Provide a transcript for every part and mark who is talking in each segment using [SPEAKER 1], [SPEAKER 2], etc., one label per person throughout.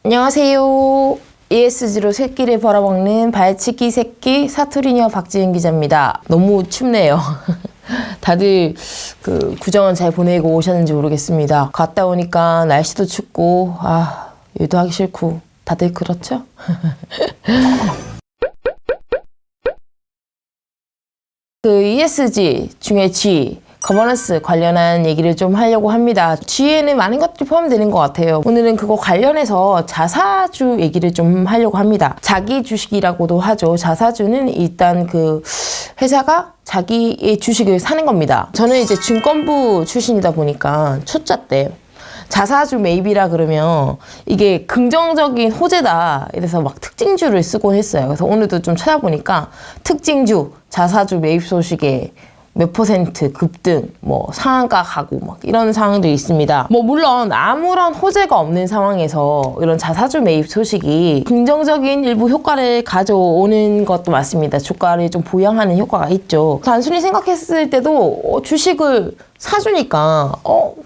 [SPEAKER 1] 안녕하세요. ESG로 새끼를 벌어먹는 발치기 새끼 사투리녀 박지은 기자입니다. 너무 춥네요. 다들 구정은 잘 보내고 오셨는지 모르겠습니다. 갔다 오니까 날씨도 춥고 일도 하기 싫고 다들 그렇죠? ESG 중에 G 거버넌스 관련한 얘기를 좀 하려고 합니다. G에는 많은 것들이 포함되는 것 같아요. 오늘은 그거 관련해서 자사주 얘기를 좀 하려고 합니다. 자기 주식이라고도 하죠. 자사주는 일단 회사가 자기의 주식을 사는 겁니다. 저는 이제 증권부 출신이다 보니까 초짜 때 자사주 매입이라 그러면 이게 긍정적인 호재다 이래서 막 특징주를 쓰곤 했어요. 그래서 오늘도 좀 찾아보니까 특징주 자사주 매입 소식에 몇 % 급등, 상한가 가고 이런 상황들이 있습니다. 물론 아무런 호재가 없는 상황에서 이런 자사주 매입 소식이 긍정적인 일부 효과를 가져오는 것도 맞습니다. 주가를 좀 부양하는 효과가 있죠. 단순히 생각했을 때도 주식을 사주니까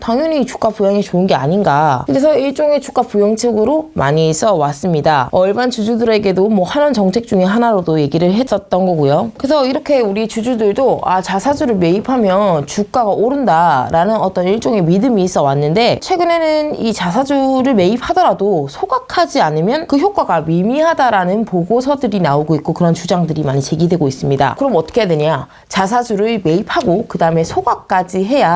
[SPEAKER 1] 당연히 주가 부양이 좋은 게 아닌가. 그래서 일종의 주가 부양책으로 많이 써왔습니다. 일반 주주들에게도 환원 정책 중에 하나로도 얘기를 했었던 거고요. 그래서 이렇게 우리 주주들도 자사주를 매입하면 주가가 오른다라는 어떤 일종의 믿음이 있어 왔는데, 최근에는 이 자사주를 매입하더라도 소각하지 않으면 그 효과가 미미하다라는 보고서들이 나오고 있고 그런 주장들이 많이 제기되고 있습니다. 그럼 어떻게 해야 되냐? 자사주를 매입하고 그 다음에 소각까지 해야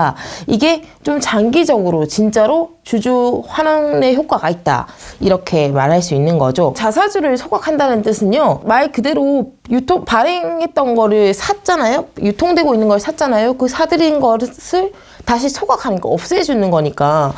[SPEAKER 1] 이게 좀 장기적으로 진짜로 주주 환원의 효과가 있다, 이렇게 말할 수 있는 거죠. 자사주를 소각한다는 뜻은요, 말 그대로 발행했던 거를 샀잖아요. 유통되고 있는 걸 샀잖아요. 그 사들인 것을 다시 소각하는 거, 없애주는 거니까.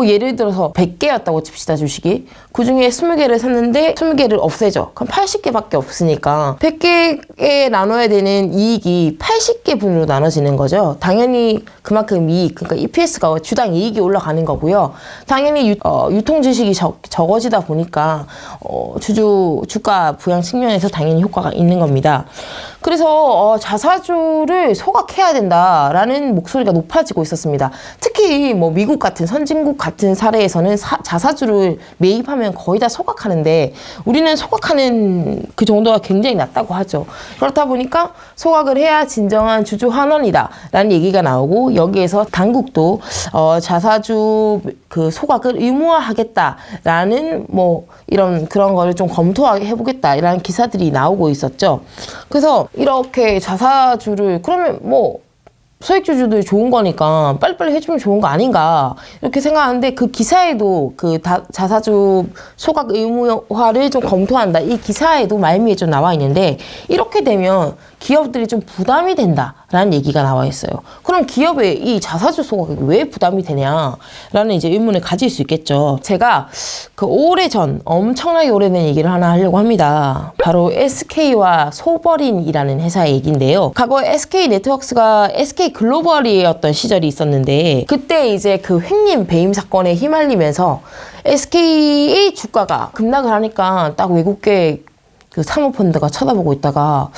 [SPEAKER 1] 예를 들어서 100개였다고 칩시다, 주식이. 그 중에 20개를 샀는데 20개를 없애죠. 그럼 80개밖에 없으니까 100개에 나눠야 되는 이익이 80개 분으로 나눠지는 거죠. 당연히 그만큼 이익, 그러니까 EPS가 주당 이익이 올라가는 거고요. 당연히 유통 주식이 적어지다 보니까 주가 부양 측면에서 당연히 효과가 있는 겁니다. 그래서 자사주를 소각해야 된다라는 목소리가 높아지고 있었습니다. 특히 미국 같은 선진국 같은 사례에서는 자사주를 매입하면 거의 다 소각하는데, 우리는 소각하는 그 정도가 굉장히 낮다고 하죠. 그렇다 보니까 소각을 해야 진정한 주주 환원이다 라는 얘기가 나오고, 여기에서 당국도 자사주 소각을 의무화하겠다라는 그런 거를 좀 검토해보겠다 이라는 기사들이 나오고 있었죠. 그래서 이렇게 자사주를 그러면 소액주주들 좋은 거니까 빨리빨리 해주면 좋은 거 아닌가, 이렇게 생각하는데, 그 기사에도 자사주 소각 의무화를 좀 검토한다, 이 기사에도 말미에 좀 나와 있는데, 이렇게 되면 기업들이 좀 부담이 된다라는 얘기가 나와 있어요. 그럼 기업의 이 자사주 소각이 왜 부담이 되냐라는 이제 의문을 가질 수 있겠죠. 제가 오래전, 엄청나게 오래된 얘기를 하나 하려고 합니다. 바로 SK와 소버린이라는 회사의 얘기인데요. 과거에 SK 네트워크스가 SK 글로벌이었던 시절이 있었는데, 그때 이제 횡령 배임 사건에 휘말리면서 SK의 주가가 급락을 하니까 딱 외국계 사모펀드가 쳐다보고 있다가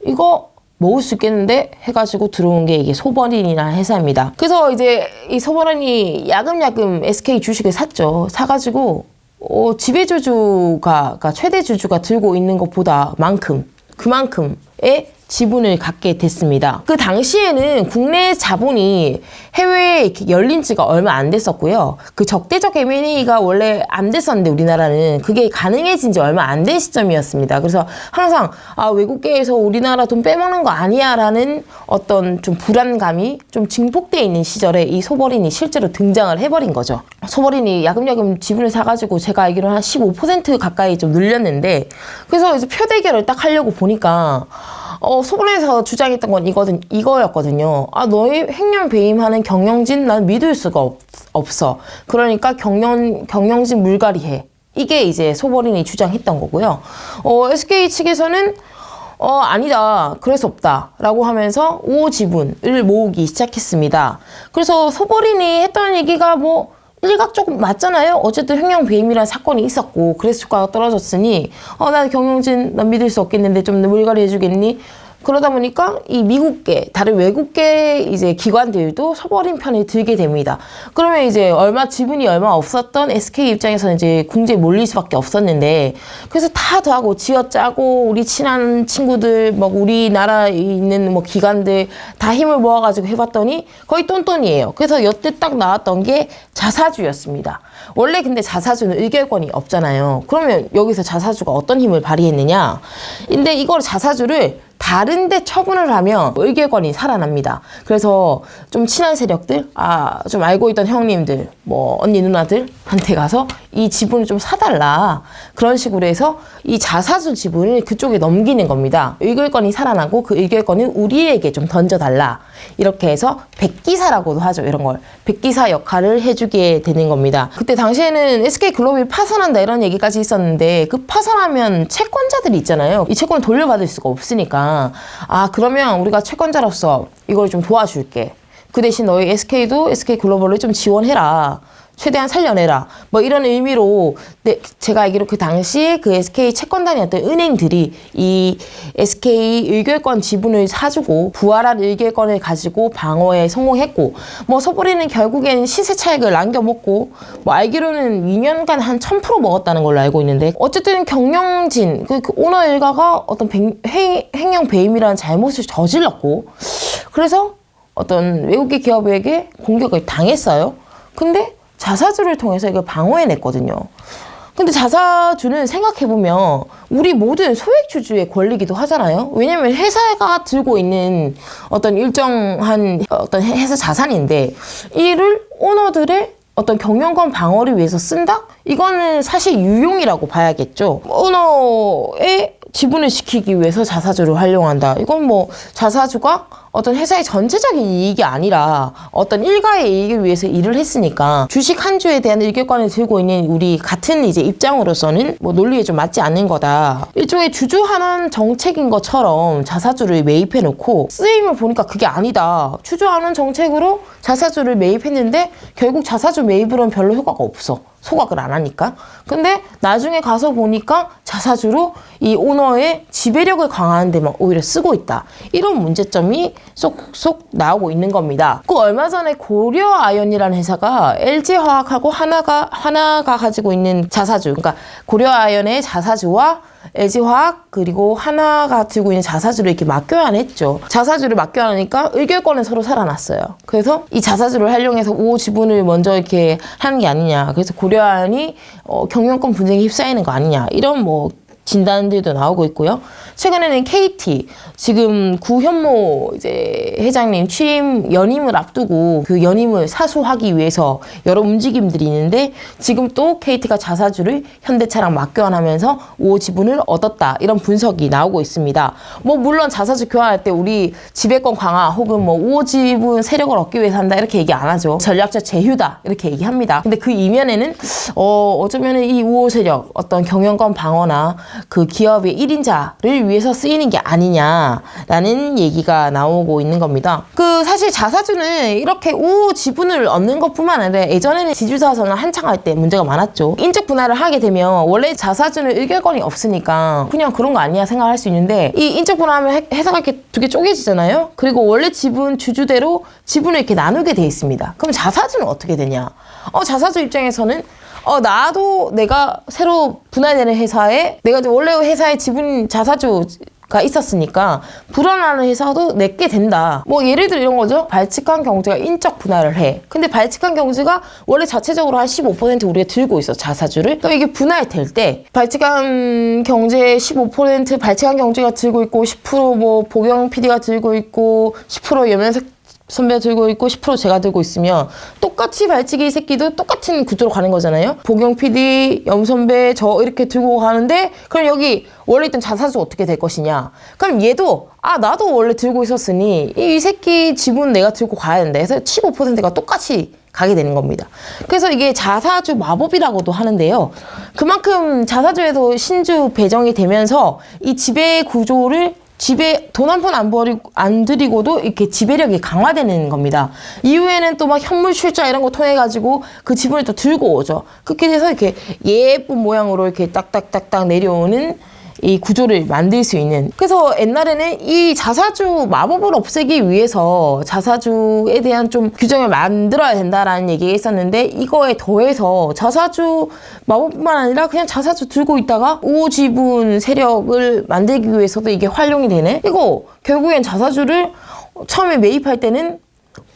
[SPEAKER 1] 이거 먹을 수 있겠는데 해가지고 들어온 게 이게 소버린이라는 회사입니다. 그래서 이제 이 소버린이 야금야금 SK 주식을 샀죠. 사가지고 지배주주가, 최대 주주가 들고 있는 것보다 그만큼의 지분을 갖게 됐습니다. 그 당시에는 국내 자본이 해외에 이렇게 열린 지가 얼마 안 됐었고요. 적대적 M&A가 원래 안 됐었는데, 우리나라는 그게 가능해진 지 얼마 안 된 시점이었습니다. 그래서 항상 외국계에서 우리나라 돈 빼먹는 거 아니야 라는 어떤 좀 불안감이 좀 증폭되어 있는 시절에 이 소버린이 실제로 등장을 해버린 거죠. 소버린이 야금야금 지분을 사가지고 제가 알기로는 한 15% 가까이 좀 늘렸는데, 그래서 이제 표대결을 딱 하려고 보니까 소본에서 주장했던 건 이거였거든요. 너희 횡령 배임하는 경영진 난 믿을 수가 없어. 그러니까 경영진 물갈이해. 이게 이제 소버린이 주장했던 거고요. SK 측에서는 아니다, 그럴 수 없다 라고 하면서 5호 지분을 모으기 시작했습니다. 그래서 소버린이 했던 얘기가 일각적으로 맞잖아요. 어쨌든 횡령 배임이라는 사건이 있었고, 그래서 주가가 떨어졌으니 난 경영진 난 믿을 수 없겠는데 좀 물갈이 해주겠니? 그러다 보니까 이 미국계, 다른 외국계 이제 기관들도 서버린 편을 들게 됩니다. 그러면 이제 지분이 얼마 없었던 SK 입장에서는 이제 궁지에 몰릴 수밖에 없었는데, 그래서 다 더하고 쥐어짜고 우리 친한 친구들, 뭐 우리나라에 있는 뭐 기관들 다 힘을 모아가지고 해봤더니 거의 똔똔이에요. 그래서 여태 딱 나왔던 게 자사주였습니다. 원래 근데 자사주는 의결권이 없잖아요. 그러면 여기서 자사주가 어떤 힘을 발휘했느냐? 근데 이걸 자사주를 다른 데 처분을 하면 의결권이 살아납니다. 그래서 좀 친한 세력들, 좀 알고 있던 형님들, 뭐 언니 누나들한테 가서 이 지분을 좀 사달라. 그런 식으로 해서 이 자사주 지분을 그쪽에 넘기는 겁니다. 의결권이 살아나고 그 의결권을 우리에게 좀 던져달라. 이렇게 해서 백기사라고도 하죠. 이런 걸. 백기사 역할을 해주게 되는 겁니다. 그때 당시에는 SK글로벌이 파산한다 이런 얘기까지 있었는데, 그 파산하면 채권자들이 있잖아요. 이 채권을 돌려받을 수가 없으니까 그러면 우리가 채권자로서 이걸 좀 도와줄게. 그 대신 너희 SK도 SK글로벌을 좀 지원해라. 최대한 살려내라. 뭐 이런 의미로 제가 알기로 그 당시에 그 SK 채권단이었던 은행들이 이 SK 의결권 지분을 사주고 부활한 의결권을 가지고 방어에 성공했고, 뭐 서버리는 결국엔 시세 차익을 남겨먹고, 뭐 알기로는 2년간 한 1000% 먹었다는 걸로 알고 있는데, 어쨌든 경영진 그 오너 일가가 어떤 횡령 배임이라는 잘못을 저질렀고, 그래서 어떤 외국계 기업에게 공격을 당했어요. 근데 자사주를 통해서 이걸 방어해냈거든요. 근데 자사주는 생각해보면 우리 모든 소액주주의 권리기도 하잖아요. 왜냐면 회사가 들고 있는 어떤 일정한 어떤 회사 자산인데, 이를 오너들의 어떤 경영권 방어를 위해서 쓴다? 이거는 사실 유용이라고 봐야겠죠. 오너의 지분을 지키기 위해서 자사주를 활용한다. 이건 뭐 자사주가 어떤 회사의 전체적인 이익이 아니라 어떤 일가의 이익을 위해서 일을 했으니까, 주식 한 주에 대한 의결권을 들고 있는 우리 같은 이제 입장으로서는 뭐 논리에 좀 맞지 않는 거다. 일종의 주주환원 정책인 것처럼 자사주를 매입해 놓고 쓰임을 보니까 그게 아니다. 주주환원 정책으로 자사주를 매입했는데 결국 자사주 매입으로는 별로 효과가 없어. 소각을 안 하니까. 근데 나중에 가서 보니까 자사주로 이 오너의 지배력을 강화하는 데만 오히려 쓰고 있다. 이런 문제점이 쏙쏙 나오고 있는 겁니다. 그 얼마 전에 고려아연이라는 회사가 LG화학하고 하나가 가지고 있는 자사주, 그러니까 고려아연의 자사주와 LG화학 그리고 하나가 들고 있는 자사주를 이렇게 맞교환했죠. 자사주를 맞교환하니까 의결권은 서로 살아났어요. 그래서 이 자사주를 활용해서 오 지분을 먼저 이렇게 하는 게 아니냐. 그래서 고려아연이 경영권 분쟁에 휩싸이는 거 아니냐. 이런 뭐 진단들도 나오고 있고요. 최근에는 KT, 지금 구현모 이제 회장님 취임 연임을 앞두고 그 연임을 사수하기 위해서 여러 움직임들이 있는데, 지금 또 KT가 자사주를 현대차랑 맞교환하면서 5 지분을 얻었다. 이런 분석이 나오고 있습니다. 뭐 물론 자사주 교환할 때 우리 지배권 강화 혹은 뭐 5 지분 세력을 얻기 위해서 한다 이렇게 얘기 안 하죠. 전략적 제휴다 이렇게 얘기합니다. 근데 그 이면에는 어쩌면은 이 5호 세력 어떤 경영권 방어나 그 기업의 1인자를 위해서 쓰이는 게 아니냐라는 얘기가 나오고 있는 겁니다. 그 사실 자사주는 이렇게 우 지분을 얻는 것뿐만 아니라 예전에는 지주사서는 한창 할 때 문제가 많았죠. 인적 분할을 하게 되면 원래 자사주는 의결권이 없으니까 그냥 그런 거 아니야 생각할 수 있는데, 이 인적 분할하면 회사가 이렇게 두 개 쪼개지잖아요. 그리고 원래 지분 주주대로 지분을 이렇게 나누게 돼 있습니다. 그럼 자사주는 어떻게 되냐? 자사주 입장에서는 나도 내가 새로 분할되는 회사에 내가 원래 회사의 지분 자사주가 있었으니까 불안하는 회사도 내게 된다. 뭐 예를 들어 이런 거죠. 발칙한 경제가 인적 분할을 해. 근데 발칙한 경제가 원래 자체적으로 한 15% 우리가 들고 있어, 자사주를. 또 이게 분할될 때 발칙한 경제의 15% 발칙한 경제가 들고 있고 10% 뭐 보경 PD가 들고 있고 10% 여면석 선배가 들고 있고 10% 제가 들고 있으면 똑같이 발치기 새끼도 똑같은 구조로 가는 거잖아요. 보경 PD, 염선배 저 이렇게 들고 가는데, 그럼 여기 원래 있던 자사주가 어떻게 될 것이냐. 그럼 얘도 나도 원래 들고 있었으니 이 새끼 지분 내가 들고 가야 된다 해서 15%가 똑같이 가게 되는 겁니다. 그래서 이게 자사주 마법이라고도 하는데요. 그만큼 자사주에도 신주 배정이 되면서 이 지배 구조를 돈 한 푼 안 들이고도 이렇게 지배력이 강화되는 겁니다. 이후에는 또 막 현물 출자 이런 거 통해가지고 그 지분을 또 들고 오죠. 그렇게 돼서 이렇게 예쁜 모양으로 이렇게 딱딱딱딱 내려오는 이 구조를 만들 수 있는. 그래서 옛날에는 이 자사주 마법을 없애기 위해서 자사주에 대한 좀 규정을 만들어야 된다라는 얘기가 있었는데, 이거에 더해서 자사주 마법뿐만 아니라 그냥 자사주 들고 있다가 우호지분 세력을 만들기 위해서도 이게 활용이 되네. 이거 결국엔 자사주를 처음에 매입할 때는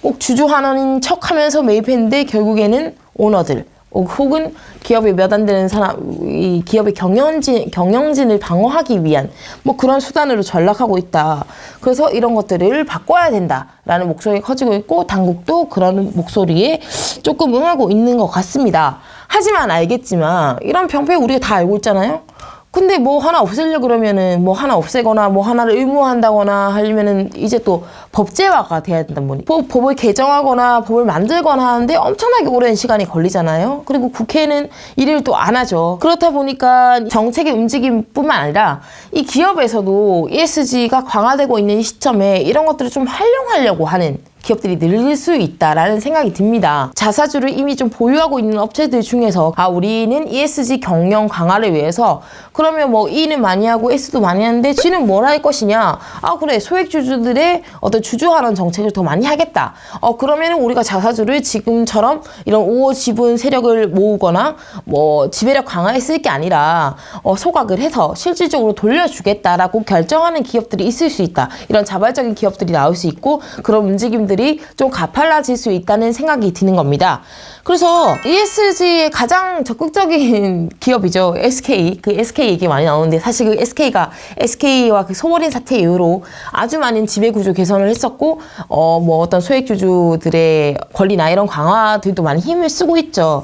[SPEAKER 1] 꼭 주주하는 척하면서 매입했는데 결국에는 오너들 혹은 기업에 몇 안 되는 사람, 이 기업의 경영진을 방어하기 위한 뭐 그런 수단으로 전락하고 있다. 그래서 이런 것들을 바꿔야 된다라는 목소리가 커지고 있고, 당국도 그런 목소리에 조금 응하고 있는 것 같습니다. 하지만 알겠지만 이런 병폐 우리가 다 알고 있잖아요. 근데 뭐 하나 없애려 그러면은 뭐 하나 없애거나 뭐 하나를 의무화한다거나 하려면은 이제 또 법제화가 돼야 된다 보니 법을 개정하거나 법을 만들거나 하는데 엄청나게 오랜 시간이 걸리잖아요. 그리고 국회는 일을 또 안 하죠. 그렇다 보니까 정책의 움직임뿐만 아니라 이 기업에서도 ESG가 강화되고 있는 시점에 이런 것들을 좀 활용하려고 하는 기업들이 늘 수 있다라는 생각이 듭니다. 자사주를 이미 좀 보유하고 있는 업체들 중에서 우리는 ESG 경영 강화를 위해서 그러면 뭐 E는 많이 하고 S도 많이 하는데 G는 뭘 할 것이냐? 그래, 소액주주들의 어떤 주주환원 정책을 더 많이 하겠다. 그러면 우리가 자사주를 지금처럼 이런 우호 지분 세력을 모으거나 뭐 지배력 강화에 쓸 게 아니라 소각을 해서 실질적으로 돌려주겠다라고 결정하는 기업들이 있을 수 있다. 이런 자발적인 기업들이 나올 수 있고, 그런 움직임들이 좀 가팔라질 수 있다는 생각이 드는 겁니다. 그래서 ESG의 가장 적극적인 기업이죠. SK. 그 SK 얘기 많이 나오는데, 사실 그 SK와 그 소월인 사태 이후로 아주 많은 지배구조 개선을 했었고, 뭐 어떤 소액주주들의 권리나 이런 강화들도 많이 힘을 쓰고 있죠.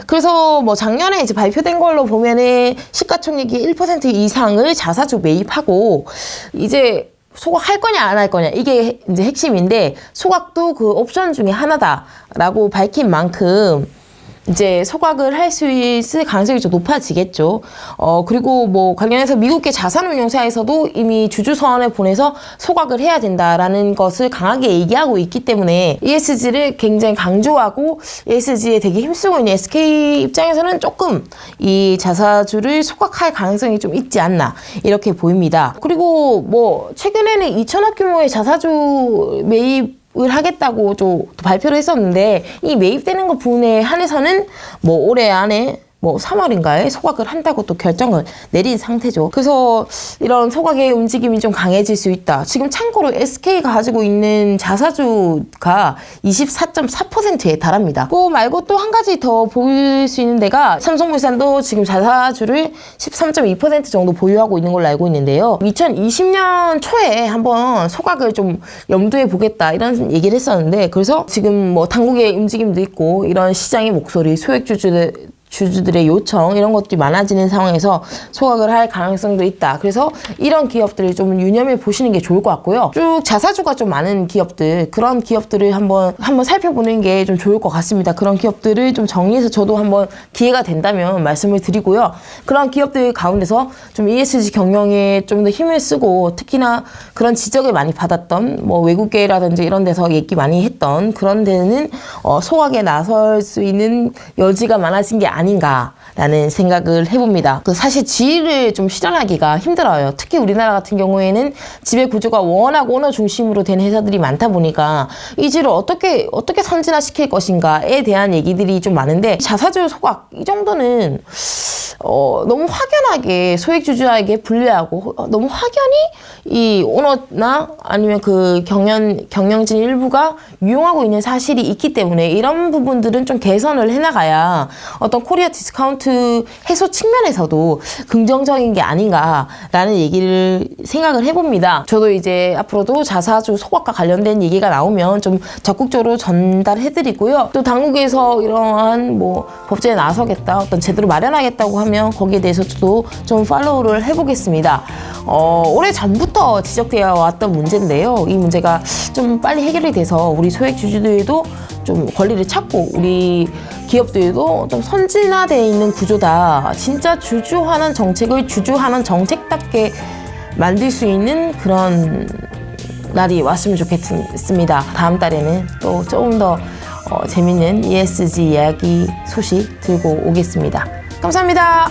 [SPEAKER 1] 그래서 뭐 작년에 이제 발표된 걸로 보면은 시가총액의 1% 이상을 자사주 매입하고, 이제 소각할 거냐 안 할 거냐 이게 이제 핵심인데, 소각도 그 옵션 중에 하나다라고 밝힌 만큼 이제 소각을 할 수 있을 가능성이 좀 높아지겠죠. 그리고 뭐 관련해서 미국계 자산운용사에서도 이미 주주서원을 보내서 소각을 해야 된다라는 것을 강하게 얘기하고 있기 때문에 ESG를 굉장히 강조하고 ESG에 되게 힘쓰고 있는 SK 입장에서는 조금 이 자사주를 소각할 가능성이 좀 있지 않나 이렇게 보입니다. 그리고 뭐 최근에는 2천억 규모의 자사주 매입을 하겠다고 좀 발표를 했었는데, 이 매입되는 것 부분에 한해서는 뭐 올해 안에 뭐 3월인가에 소각을 한다고 또 결정을 내린 상태죠. 그래서 이런 소각의 움직임이 좀 강해질 수 있다. 지금 참고로 SK가 가지고 있는 자사주가 24.4%에 달합니다. 그거 말고 또 한 가지 더 보일 수 있는 데가 삼성물산도 지금 자사주를 13.2% 정도 보유하고 있는 걸로 알고 있는데요. 2020년 초에 한번 소각을 좀 염두에 보겠다 이런 얘기를 했었는데, 그래서 지금 뭐 당국의 움직임도 있고 이런 시장의 목소리, 주주들의 요청 이런 것들이 많아지는 상황에서 소각을 할 가능성도 있다. 그래서 이런 기업들을 좀 유념해 보시는 게 좋을 것 같고요. 쭉 자사주가 좀 많은 기업들, 그런 기업들을 한번 살펴보는 게 좀 좋을 것 같습니다. 그런 기업들을 좀 정리해서 저도 한번 기회가 된다면 말씀을 드리고요. 그런 기업들 가운데서 좀 ESG 경영에 좀 더 힘을 쓰고, 특히나 그런 지적을 많이 받았던 뭐 외국계라든지 이런 데서 얘기 많이 했던 그런 데는 소각에 나설 수 있는 여지가 많아진 게 아닌가라는 생각을 해봅니다. 사실 지위를 좀 실현하기가 힘들어요. 특히 우리나라 같은 경우에는 지배 구조가 워낙 오너 중심으로 된 회사들이 많다 보니까 이 지를 어떻게 선진화시킬 것인가에 대한 얘기들이 좀 많은데, 자사주 소각 이 정도는 너무 확연하게 소액주주에게 불리하고 너무 확연히 이 오너나 아니면 그 경영진 일부가 유용하고 있는 사실이 있기 때문에 이런 부분들은 좀 개선을 해나가야 어떤 코리아 디스카운트 해소 측면에서도 긍정적인 게 아닌가라는 얘기를 생각을 해봅니다. 저도 이제 앞으로도 자사주 소각과 관련된 얘기가 나오면 좀 적극적으로 전달해드리고요. 또 당국에서 이러한 뭐 법제에 나서겠다, 어떤 제도를 마련하겠다고 하면 거기에 대해서도 좀 팔로우를 해보겠습니다. 오래 전부터 지적되어 왔던 문제인데요. 이 문제가 좀 빨리 해결이 돼서 우리 소액 주주들도 좀 권리를 찾고 우리 기업들도 좀 선진화되어 있는 구조다. 진짜 주주환원 정책을 주주환원 정책답게 만들 수 있는 그런 날이 왔으면 좋겠습니다. 다음 달에는 또 조금 더 재밌는 ESG 이야기 소식 들고 오겠습니다. 감사합니다.